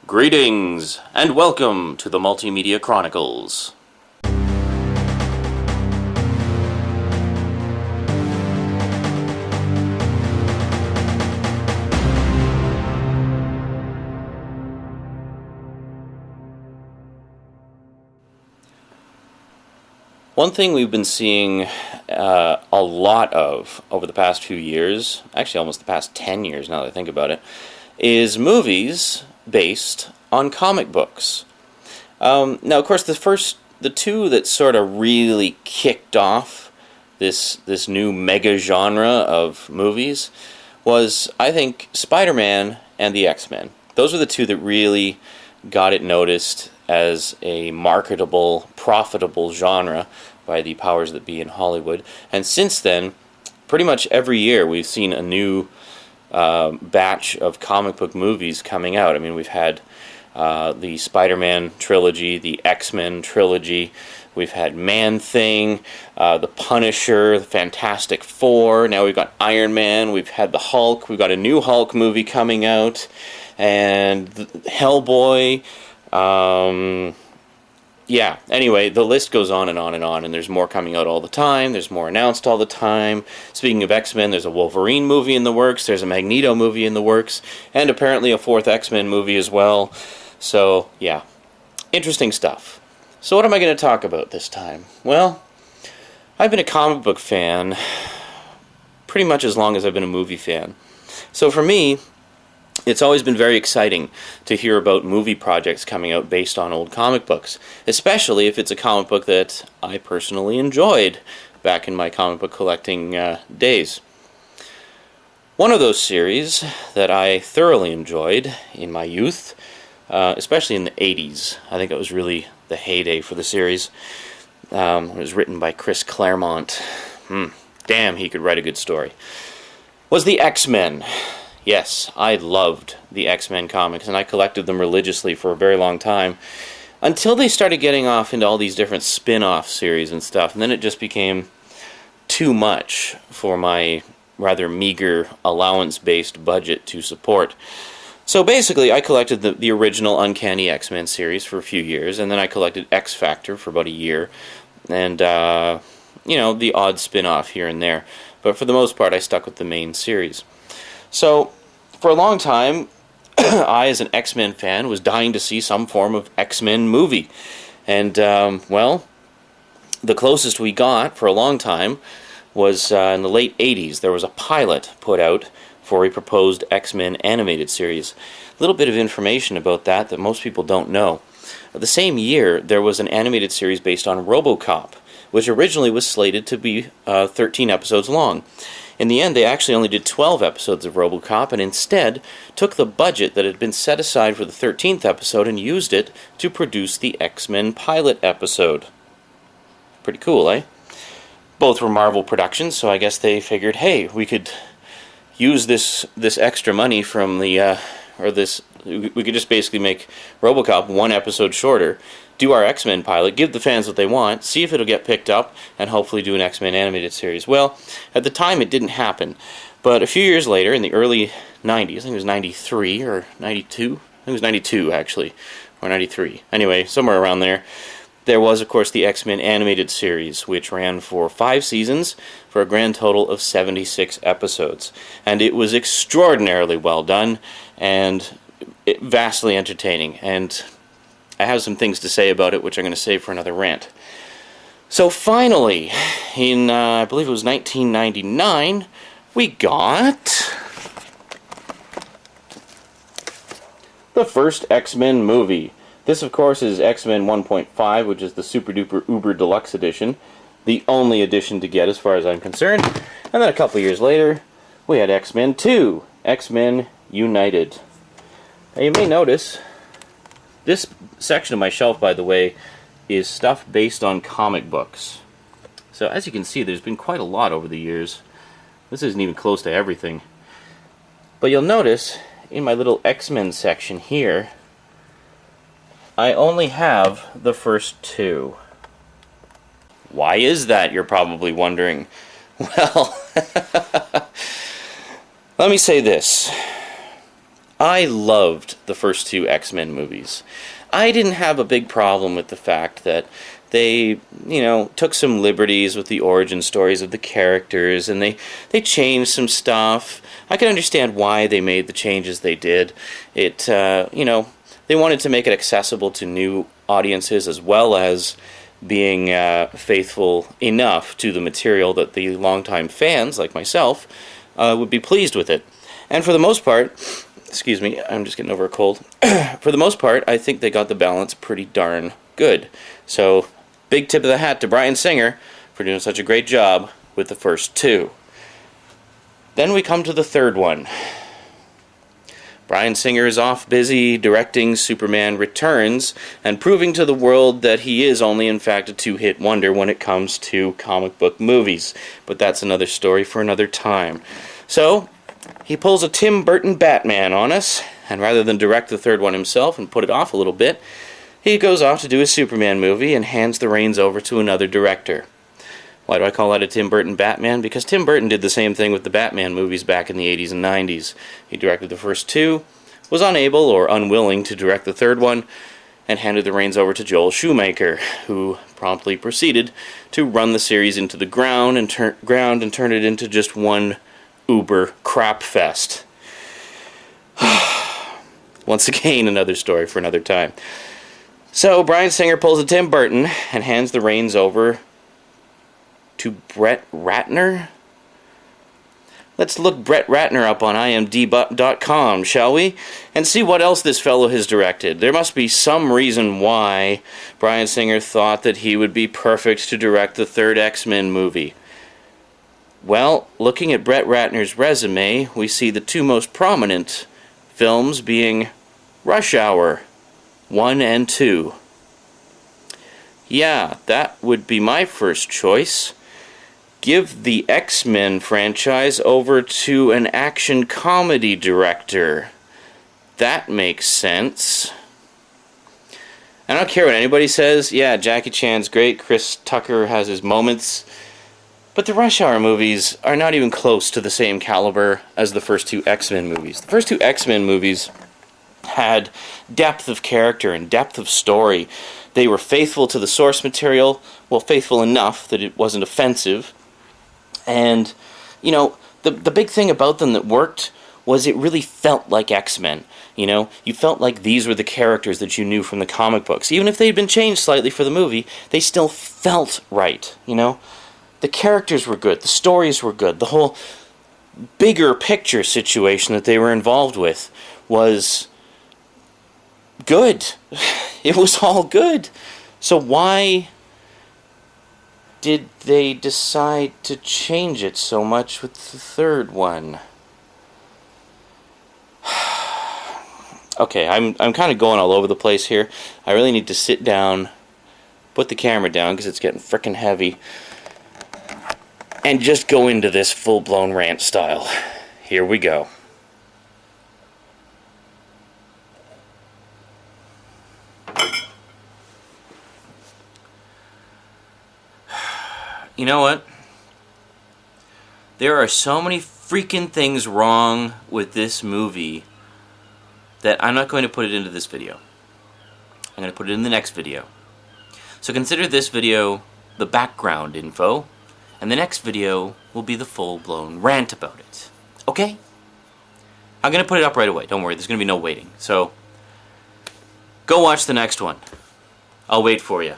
Greetings, and welcome to the Multimedia Chronicles. One thing we've been seeing a lot of over the past few years, actually almost the past 10 years now that I think about it, is movies based on comic books. Now, of course, the two that sort of really kicked off this new mega genre of movies was, I think, Spider-Man and the X-Men. Those are the two that really got it noticed as a marketable, profitable genre by the powers that be in Hollywood. And since then, pretty much every year we've seen a new batch of comic book movies coming out. I mean, we've had the Spider-Man trilogy, the X-Men trilogy, we've had Man-Thing, the Punisher, the Fantastic Four, now we've got Iron Man, we've had the Hulk, we've got a new Hulk movie coming out, and Hellboy. Yeah, anyway, the list goes on and on and on, and there's more coming out all the time, there's more announced all the time. Speaking of X-Men, there's a Wolverine movie in the works, there's a Magneto movie in the works, and apparently a fourth X-Men movie as well. So, yeah, interesting stuff. So what am I going to talk about this time? Well, I've been a comic book fan pretty much as long as I've been a movie fan. So for me, it's always been very exciting to hear about movie projects coming out based on old comic books, especially if it's a comic book that I personally enjoyed back in my comic book collecting days. One of those series that I thoroughly enjoyed in my youth, especially in the 80s, I think it was really the heyday for the series. It was written by Chris Claremont. Damn, he could write a good story. Was the X-Men. Yes, I loved the X-Men comics, and I collected them religiously for a very long time, until they started getting off into all these different spin-off series and stuff, and then it just became too much for my rather meager allowance-based budget to support. So basically, I collected the original Uncanny X-Men series for a few years, and then I collected X-Factor for about a year, and, the odd spin-off here and there. But for the most part, I stuck with the main series. So, for a long time, I, as an X-Men fan, was dying to see some form of X-Men movie. And, the closest we got for a long time was in the late 80s. There was a pilot put out for a proposed X-Men animated series. A little bit of information about that most people don't know. The same year, there was an animated series based on RoboCop, which originally was slated to be 13 episodes long. In the end, they actually only did 12 episodes of RoboCop, and instead took the budget that had been set aside for the 13th episode and used it to produce the X-Men pilot episode. Pretty cool, eh? Both were Marvel productions, so I guess they figured, hey, we could use this extra money from the, we could just basically make RoboCop one episode shorter, do our X-Men pilot, give the fans what they want, see if it'll get picked up, and hopefully do an X-Men animated series. Well, at the time it didn't happen, but a few years later, in the early 90s, I think it was 93 or 92, I think it was 92 actually, or 93, anyway, somewhere around there, there was, of course, the X-Men animated series, which ran for 5 seasons for a grand total of 76 episodes. And it was extraordinarily well done, and vastly entertaining, and I have some things to say about it, which I'm going to save for another rant. So finally, in, I believe it was 1999, we got the first X-Men movie. This, of course, is X-Men 1.5, which is the super-duper uber deluxe edition, the only edition to get as far as I'm concerned. And then a couple years later, we had X-Men 2, X-Men United. Now you may notice, this section of my shelf, by the way, is stuff based on comic books. So as you can see, there's been quite a lot over the years. This isn't even close to everything. But you'll notice, in my little X-Men section here, I only have the first 2. Why is that, you're probably wondering? Well, let me say this. I loved the first two X-Men movies. I didn't have a big problem with the fact that they, took some liberties with the origin stories of the characters, and they changed some stuff. I can understand why they made the changes they did. They wanted to make it accessible to new audiences as well as being faithful enough to the material that the longtime fans, like myself, would be pleased with it. And for the most part, excuse me, I'm just getting over a cold. For the most part, I think they got the balance pretty darn good. So, big tip of the hat to Bryan Singer for doing such a great job with the first two. Then we come to the third one. Bryan Singer is off busy directing Superman Returns and proving to the world that he is only in fact a two-hit wonder when it comes to comic book movies. But that's another story for another time. So, he pulls a Tim Burton Batman on us, and rather than direct the third one himself and put it off a little bit, he goes off to do a Superman movie and hands the reins over to another director. Why do I call that a Tim Burton Batman? Because Tim Burton did the same thing with the Batman movies back in the 80s and 90s. He directed the first two, was unable or unwilling to direct the third one, and handed the reins over to Joel Schumacher, who promptly proceeded to run the series into the ground and turn it into just one uber crap fest. Once again, another story for another time. So, Bryan Singer pulls a Tim Burton and hands the reins over to Brett Ratner? Let's look Brett Ratner up on imdb.com, shall we? And see what else this fellow has directed. There must be some reason why Bryan Singer thought that he would be perfect to direct the third X-Men movie. Well, looking at Brett Ratner's resume, we see the two most prominent films being Rush Hour 1 and 2. Yeah, that would be my first choice. Give the X-Men franchise over to an action comedy director. That makes sense. I don't care what anybody says. Yeah, Jackie Chan's great. Chris Tucker has his moments. But the Rush Hour movies are not even close to the same caliber as the first two X-Men movies. The first two X-Men movies had depth of character and depth of story. They were faithful to the source material, well, faithful enough that it wasn't offensive. And, the big thing about them that worked was it really felt like X-Men. You felt like these were the characters that you knew from the comic books. Even if they had been changed slightly for the movie, they still felt right, The characters were good, the stories were good, the whole bigger picture situation that they were involved with was good. It was all good. So why did they decide to change it so much with the third one? Okay, I'm kind of going all over the place here. I really need to sit down, put the camera down because it's getting frickin' heavy, and just go into this full-blown rant style. Here we go. You know what? There are so many freaking things wrong with this movie that I'm not going to put it into this video. I'm going to put it in the next video. So consider this video the background info, and the next video will be the full-blown rant about it. Okay? I'm going to put it up right away. Don't worry, there's going to be no waiting. So, go watch the next one. I'll wait for you.